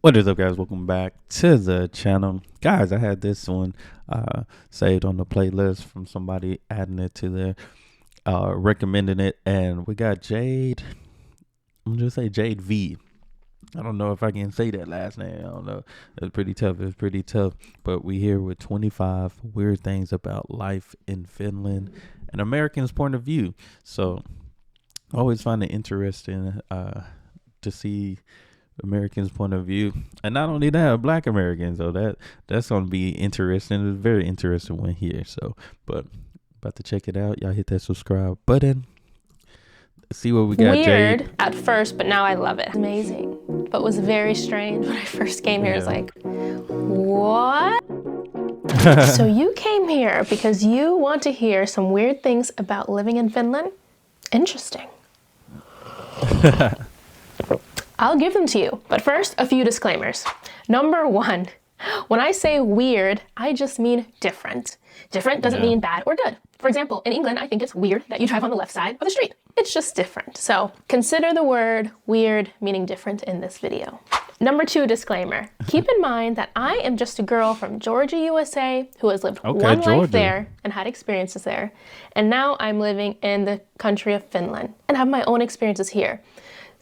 What is up, guys? Welcome back to the channel. Guys, I had this one saved on the playlist from somebody adding it to their recommending it, and we got Jade. I'm gonna just say Jade V. I don't know if I can say that last name. I don't know. It's pretty tough. It's pretty tough. But we here with 25 weird things about life in Finland, an American's point of view. So I always find it interesting to see Americans' point of view, and not only that, Black Americans. So that's gonna be interesting. It's a very interesting one here. So, but about to check it out. Y'all hit that subscribe button. See what we got. Weird Jade. at first, but now I love it. Amazing, but was very strange when I first came here. It's like, what? So you came here because you want to hear some weird things about living in Finland? Interesting. I'll give them to you, but first, a few disclaimers. Number one, when I say weird, I just mean different. Different doesn't mean bad or good. For example, in England, I think it's weird that you drive on the left side of the street. It's just different. So consider the word weird meaning different in this video. Number two disclaimer. Keep in mind that I am just a girl from Georgia, USA, who has lived one life there and had experiences there. And now I'm living in the country of Finland and have my own experiences here.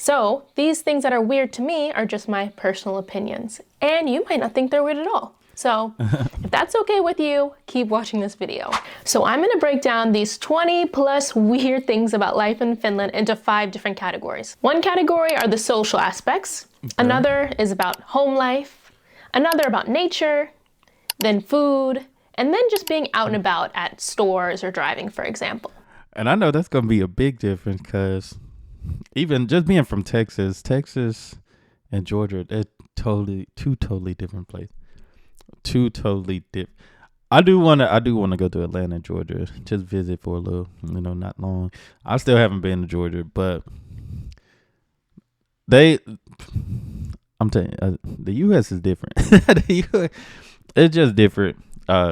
So these things that are weird to me are just my personal opinions. And you might not think they're weird at all. So if that's okay with you, keep watching this video. So I'm gonna break down these 20 plus weird things about life in Finland into 5 different categories. One category are the social aspects. Okay. Another is about home life. Another about nature, then food, and then just being out and about at stores or driving, for example. And I know that's gonna be a big difference because even just being from Texas and Georgia, they're two totally different places. Two totally different. I do want to go to Atlanta, Georgia, just visit for a little, not long. I still haven't been to Georgia, but I'm telling you, the U.S. is different. It's just different,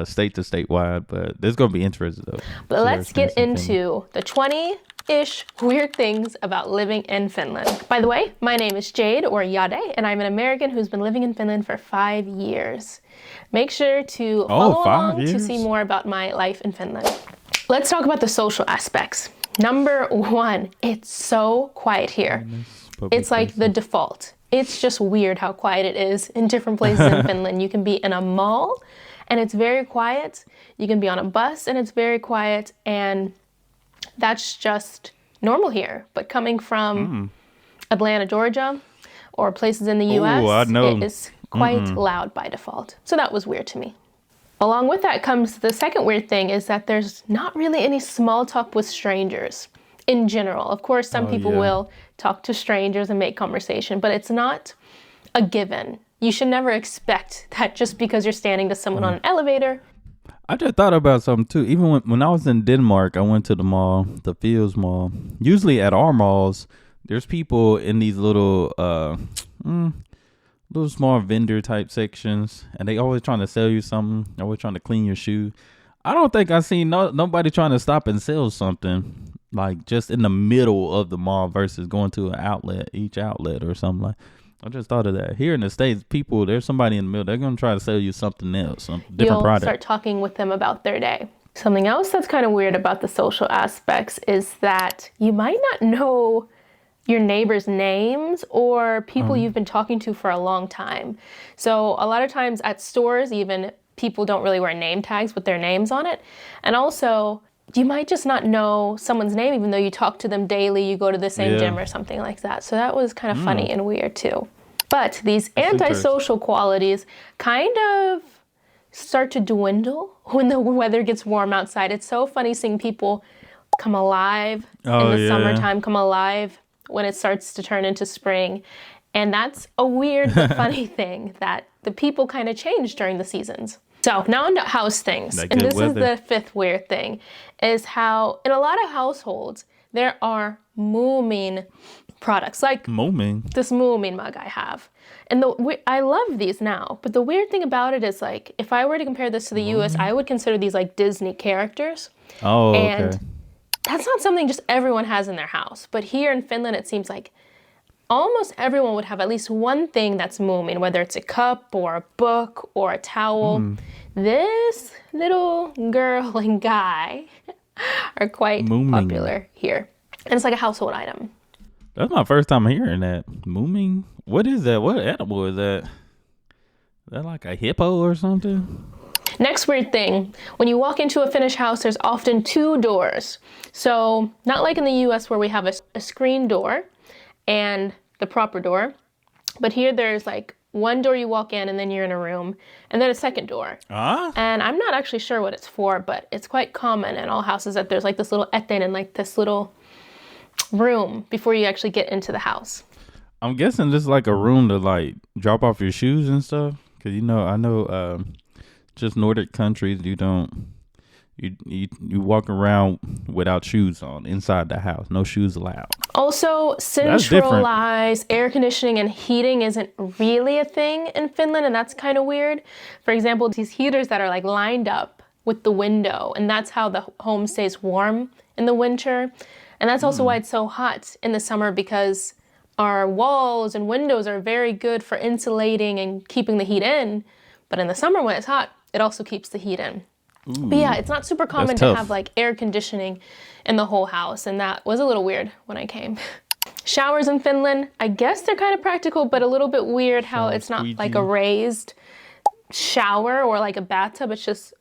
state to statewide, but it's gonna be interesting though. But let's get into the 20-ish weird things about living in Finland. By the way, my name is Jade, or Jade, and I'm an American who's been living in Finland for 5 years. Make sure to follow along to see more about my life in Finland. Let's talk about the social aspects. Number one, it's so quiet here. It's like the default. It's just weird how quiet it is in different places in Finland. You can be in a mall and it's very quiet. You can be on a bus and it's very quiet, and that's just normal here. But coming from Atlanta, Georgia, or places in the US, it is quite loud by default. So that was weird to me. Along with that comes the second weird thing, is that there's not really any small talk with strangers in general. Of course, some people will talk to strangers and make conversation, but it's not a given. You should never expect that just because you're standing to someone on an elevator. I just thought about something too. Even when I was in Denmark, I went to the mall, the Fields Mall. Usually at our malls, there's people in these little small vendor type sections, and they always trying to sell you something, always trying to clean your shoe. I don't think I seen nobody trying to stop and sell something like just in the middle of the mall versus going to each outlet or something like. I just thought of that. Here in the States, there's somebody in the middle. They're going to try to sell you something else, some different product. You'll start talking with them about their day. Something else that's kind of weird about the social aspects is that you might not know your neighbors' names or people you've been talking to for a long time. So a lot of times at stores, even, people don't really wear name tags with their names on it. And also, you might just not know someone's name, even though you talk to them daily, you go to the same gym or something like that. So that was kind of funny and weird too. But these antisocial qualities kind of start to dwindle when the weather gets warm outside. It's so funny seeing people come alive in the summertime, come alive when it starts to turn into spring. And that's a weird but funny thing, that the people kind of change during the seasons. So now on to house things. And this is the 5th weird thing, is how in a lot of households, there are moving products, like this moving mug I have. And I love these now, but the weird thing about it is, like, if I were to compare this to the US, I would consider these like Disney characters. And that's not something just everyone has in their house. But here in Finland, it seems like almost everyone would have at least one thing that's moving, whether it's a cup or a book or a towel. This little girl and guy are quite Mooming. popular here. And it's like a household item. That's my first time hearing that. Mooming? What is that? What animal is that? Is that like a hippo or something? Next weird thing, when you walk into a Finnish house, there's often two doors. So not like in the US where we have a screen door and the proper door, but here there's like one door you walk in and then you're in a room, and then a second door. And I'm not actually sure what it's for, but it's quite common in all houses that there's like this little etten and like this little room before you actually get into the house. I'm guessing this is like a room to like drop off your shoes and stuff. Cause I know just Nordic countries, you walk around without shoes on inside the house. No shoes allowed. Also, centralized air conditioning and heating isn't really a thing in Finland, and that's kind of weird. For example, these heaters that are like lined up with the window, and that's how the home stays warm in the winter. And that's also why it's so hot in the summer, because our walls and windows are very good for insulating and keeping the heat in. But in the summer when it's hot, it also keeps the heat in. But yeah, it's not super common to have like air conditioning in the whole house, and that was a little weird when I came. Showers in Finland, I guess they're kind of practical, but a little bit weird how it's not like a raised shower or like a bathtub. It's just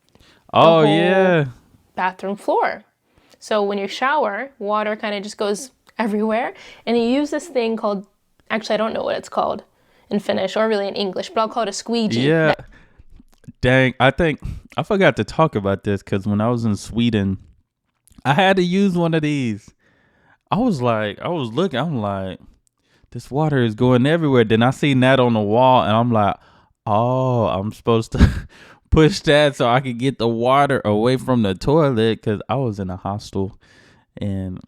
bathroom floor. So when you shower, water kind of just goes everywhere, and you use this thing called, actually I don't know what it's called in Finnish or really in English, but I'll call it a squeegee. Yeah. Dang, I think I forgot to talk about this because when I was in Sweden, I had to use one of these. I was looking, I'm like, this water is going everywhere. Then I seen that on the wall, and I'm like, oh, I'm supposed to push that so I could get the water away from the toilet, because I was in a hostel. And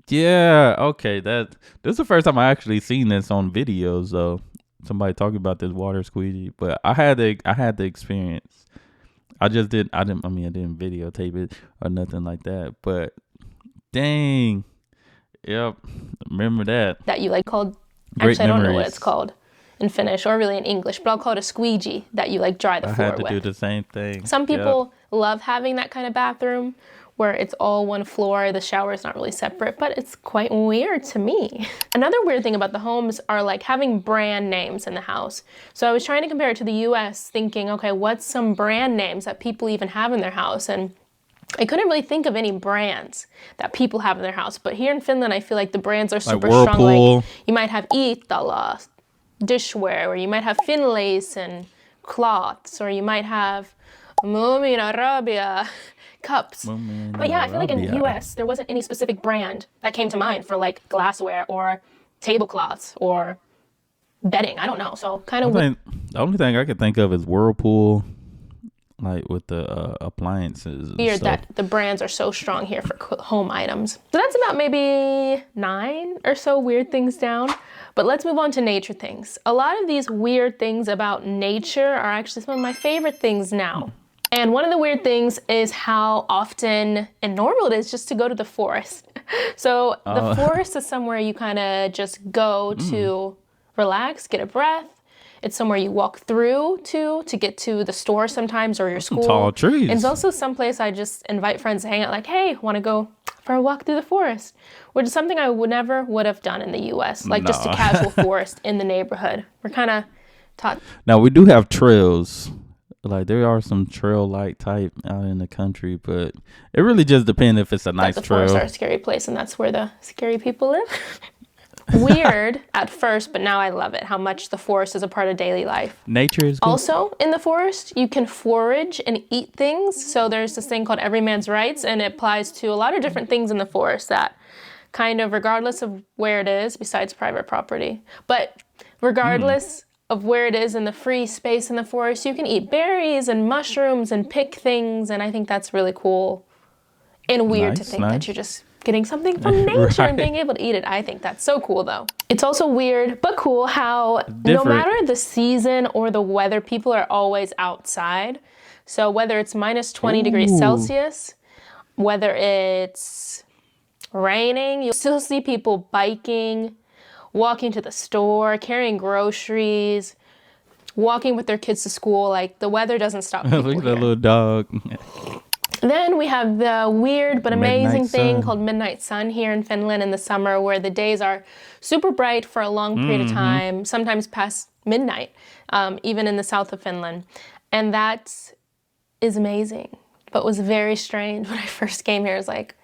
yeah, okay, this is the first time I actually seen this on videos though. Somebody talking about this water squeegee, but I had the experience. I didn't videotape it or nothing like that. But dang, yep, remember that. That you like called, Great actually I don't know what memories. it's called in Finnish or really in English, but I'll call it a squeegee that you like dry the floor with. I had to do the same thing. Some people love having that kind of bathroom where it's all one floor, the shower is not really separate, but it's quite weird to me. Another weird thing about the homes are like having brand names in the house. So I was trying to compare it to the US, thinking, okay, what's some brand names that people even have in their house? And I couldn't really think of any brands that people have in their house. But here in Finland, I feel like the brands are super strong. Like you might have Iittala dishware, or you might have Finlayson cloths, or you might have Moomin Arabia cups. But yeah, I feel like in the US, there wasn't any specific brand that came to mind for like glassware or tablecloths or bedding. I don't know. So kind of the only thing I could think of is Whirlpool, like with the appliances. Weird that the brands are so strong here for home items. So that's about maybe 9 or so weird things down. But let's move on to nature things. A lot of these weird things about nature are actually some of my favorite things now. And one of the weird things is how often and normal it is just to go to the forest. So the forest is somewhere you kind of just go to relax, get a breath. It's somewhere you walk through to get to the store sometimes, or your school. Some tall trees. And it's also someplace I just invite friends to hang out, like, hey, want to go for a walk through the forest? Which is something I would have done in the US, like just a casual forest in the neighborhood. We're kind of taught. Now we do have trails. Like there are some trail-like type out in the country, but it really just depends if it's a nice trail. The forests are a scary place, and that's where the scary people live. Weird at first, but now I love it, how much the forest is a part of daily life. Nature is good. Also, in the forest, you can forage and eat things. So there's this thing called every man's rights, and it applies to a lot of different things in the forest that kind of, regardless of where it is, besides private property, but regardless of where it is in the free space in the forest, you can eat berries and mushrooms and pick things, and I think that's really cool and weird to think that you're just getting something from nature and being able to eat it. I think that's so cool, though. It's also weird but cool how no matter the season or the weather, people are always outside. So whether it's minus 20 degrees Celsius, whether it's raining, you'll still see people biking, walking to the store, carrying groceries, walking with their kids to school. Like, the weather doesn't stop people Look at that here. little dog. Then we have the weird but amazing Midnight thing sun. called midnight sun here in Finland in the summer, where the days are super bright for a long period of time, sometimes past midnight, even in the south of Finland. And that is amazing, but was very strange when I first came here. It's like,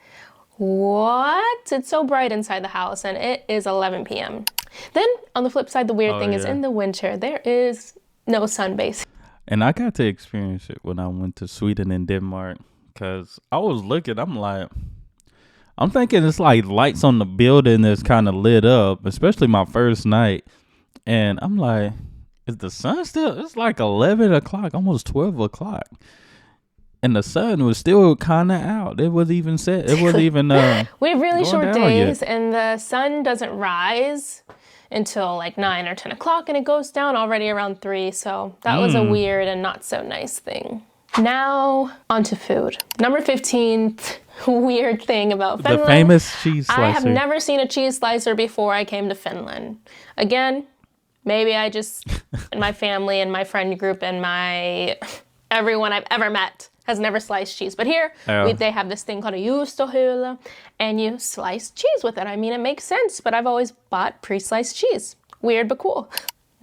what? It's so bright inside the house, and it is 11 p.m. Then on the flip side, the weird thing is in the winter, there is no sun base. And I got to experience it when I went to Sweden and Denmark, because I was looking, I'm thinking it's like lights on the building that's kind of lit up, especially my first night. And I'm like, is the sun still? It's like 11 o'clock, almost 12 o'clock. And the sun was still kind of out. It wasn't even set. It wasn't even. We have really going short down days, yet. and the sun doesn't rise until like 9 or 10 o'clock, and it goes down already around 3. So that was a weird and not so nice thing. Now, onto food. Number 15, weird thing about Finland. The famous cheese slicer. I have never seen a cheese slicer before I came to Finland. Again, maybe I just, and my family and my friend group and everyone I've ever met has never sliced cheese. But here, they have this thing called a juustohöylä, and you slice cheese with it. I mean, it makes sense, but I've always bought pre-sliced cheese. Weird, but cool.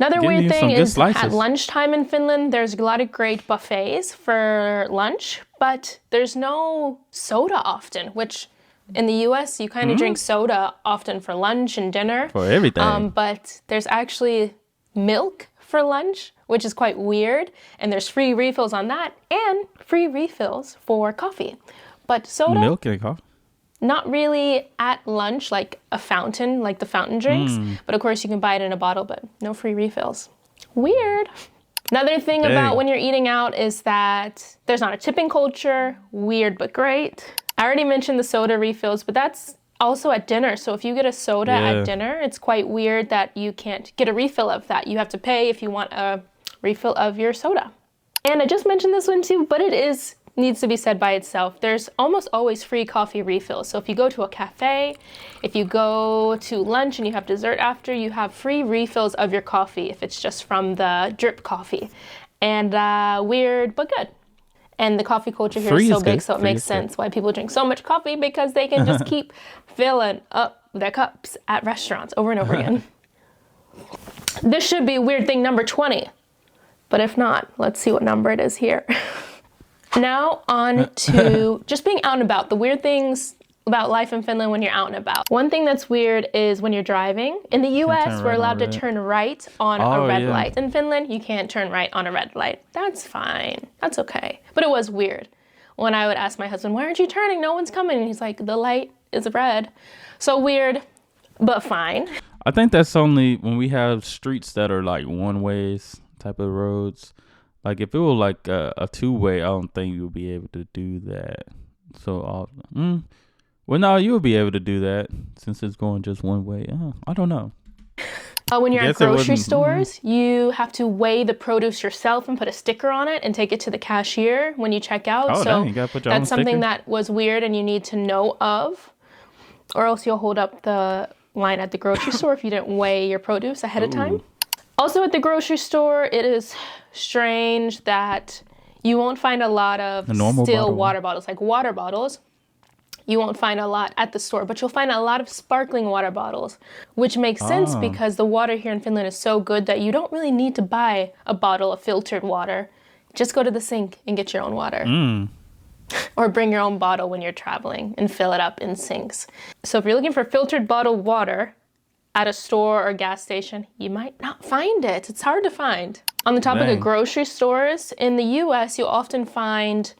Another weird thing is at lunchtime in Finland, there's a lot of great buffets for lunch, but there's no soda often, which in the US, you kind of drink soda often for lunch and dinner. For everything. But there's actually milk for lunch, which is quite weird. And there's free refills on that and free refills for coffee. But soda, Milk and coffee? not really at lunch, like a fountain, like the fountain drinks. But of course you can buy it in a bottle, but no free refills. Weird. Another thing about when you're eating out is that there's not a tipping culture. Weird, but great. I already mentioned the soda refills, but that's also at dinner. So if you get a soda at dinner, it's quite weird that you can't get a refill of that. You have to pay if you want a refill of your soda. And I just mentioned this one too, but it needs to be said by itself. There's almost always free coffee refills. So if you go to a cafe, if you go to lunch and you have dessert after, you have free refills of your coffee if it's just from the drip coffee. And weird, but good. And the coffee culture here is so big, so it makes sense why people drink so much coffee, because they can just keep filling up their cups at restaurants over and over again. This should be weird thing number 20. But if not, let's see what number it is here. Now on to just being out and about. The weird things about life in Finland when you're out and about. One thing that's weird is when you're driving. In the US, we're allowed to turn right on a red light. In Finland, you can't turn right on a red light. That's fine. That's okay. But it was weird when I would ask my husband, why aren't you turning? No one's coming. And he's like, the light is red. So weird, but fine. I think that's only when we have streets that are like one-ways type of roads. Like if it were like a two-way, I don't think you would be able to do that. So often. Well, no, you would be able to do that since it's going just one way. I don't know. When you're at grocery stores, you have to weigh the produce yourself and put a sticker on it and take it to the cashier when you check out. Oh, so dang, you gotta put your own that's something sticker? that was weird and you need to know of, or else you'll hold up the line at the grocery store if you didn't weigh your produce ahead of time. Also at the grocery store, it is strange that you won't find a lot of still water bottles, like water bottles. You won't find a lot at the store, but you'll find a lot of sparkling water bottles, which makes sense because the water here in Finland is so good that you don't really need to buy a bottle of filtered water. Just go to the sink and get your own water. Or bring your own bottle when you're traveling and fill it up in sinks. So if you're looking for filtered bottled water at a store or gas station, you might not find it. It's hard to find. On the topic of grocery stores, in the US, you'll often find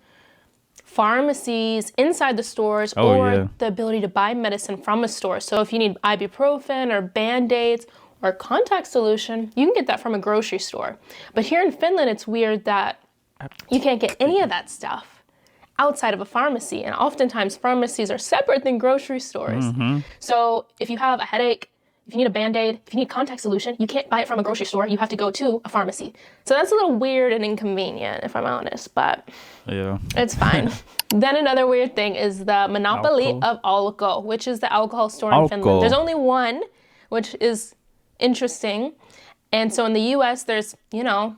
pharmacies inside the stores the ability to buy medicine from a store. So if you need ibuprofen or Band-Aids or contact solution, you can get that from a grocery store. But here in Finland, it's weird that you can't get any of that stuff outside of a pharmacy. And oftentimes pharmacies are separate than grocery stores. So if you have a headache, if you need a Band-Aid, if you need contact solution, you can't buy it from a grocery store. You have to go to a pharmacy. So that's a little weird and inconvenient, if I'm honest, but it's fine. Then another weird thing is the monopoly of alcohol, which is the alcohol store in Finland. There's only one, which is interesting. And so in the US, there's, a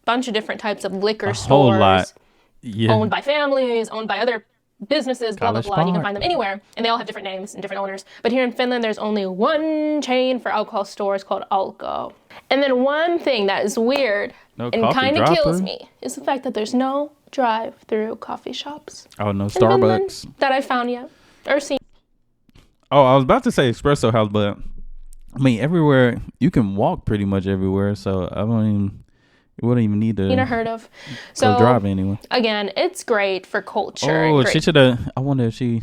bunch of different types of liquor A whole lot. stores Yeah. owned by families, owned by other businesses, blah, blah, College blah. You can Park. find them anywhere, and they all have different names and different owners. But here in Finland, there's only one chain for alcohol stores called Alko. And then one thing that is weird No and coffee kind of kills drive-through? me is the fact that there's no drive-through coffee shops Oh, no in Finland Starbucks. that I found yet or seen. Oh, I was about to say espresso house, but I mean everywhere you can walk pretty much everywhere, so I don't even. You wouldn't even need to Seen or heard of. go So drive anywhere. again, it's great for culture. Oh, and she great. should have. I wonder if she.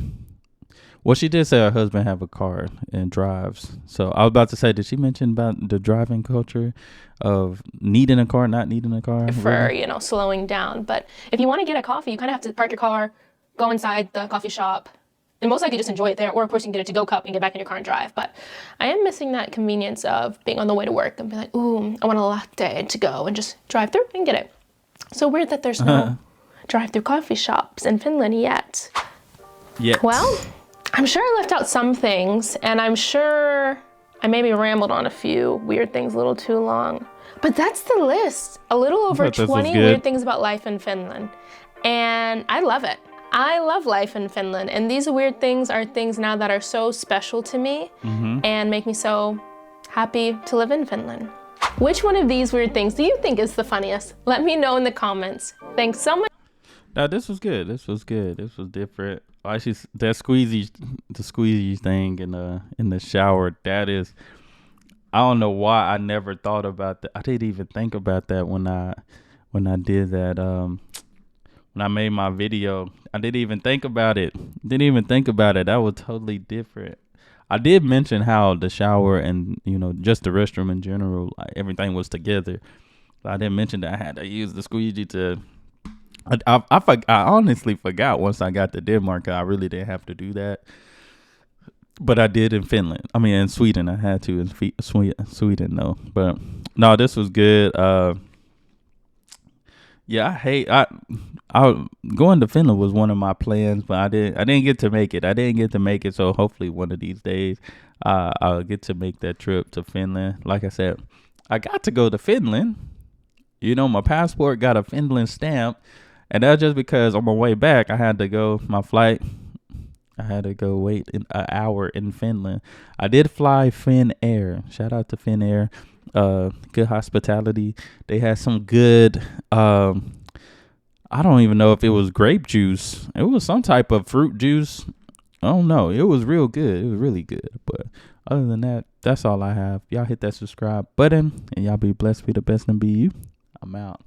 Well, she did say her husband have a car and drives. So I was about to say, did she mention about the driving culture of needing a car, not needing a car? For really? slowing down. But if you want to get a coffee, you kind of have to park your car, go inside the coffee shop, and most likely just enjoy it there. Or of course you can get a to-go cup and get back in your car and drive. But I am missing that convenience of being on the way to work and be like, ooh, I want a latte to go, and just drive through and get it. So weird that there's no drive-through coffee shops in Finland yet. Yeah. Well, I'm sure I left out some things, and I'm sure I maybe rambled on a few weird things a little too long. But that's the list. A little over thought this was 20 good. weird things about life in Finland. And I love it. I love life in Finland. And these weird things are things now that are so special to me and make me so happy to live in Finland. Which one of these weird things do you think is the funniest? Let me know in the comments. Thanks so much. No, this was good. This was good. This was different. Actually, that the squeezy thing in the shower. That is, I don't know why I never thought about that. I didn't even think about that when I did that. When I made my video, I didn't even think about it. That was totally different. I did mention how the shower and just the restroom in general, like everything was together. But I didn't mention that I had to use the squeegee to. I honestly forgot once I got to Denmark. I really didn't have to do that, but I did in Finland. I mean, in Sweden, I had to in Sweden though. But no, this was good. Yeah, I going to Finland was one of my plans, but I didn't get to make it. So hopefully one of these days, I'll get to make that trip to Finland. Like I said, I got to go to Finland. My passport got a Finland stamp. And that's just because on my way back, I had to go wait an hour in Finland. I did fly Finnair. Shout out to Finnair. Good hospitality. They had some good, I don't even know if it was grape juice. It was some type of fruit juice. I don't know. It was real good. It was really good. But other than that, that's all I have. Y'all hit that subscribe button and y'all be blessed, be the best, and be you. I'm out.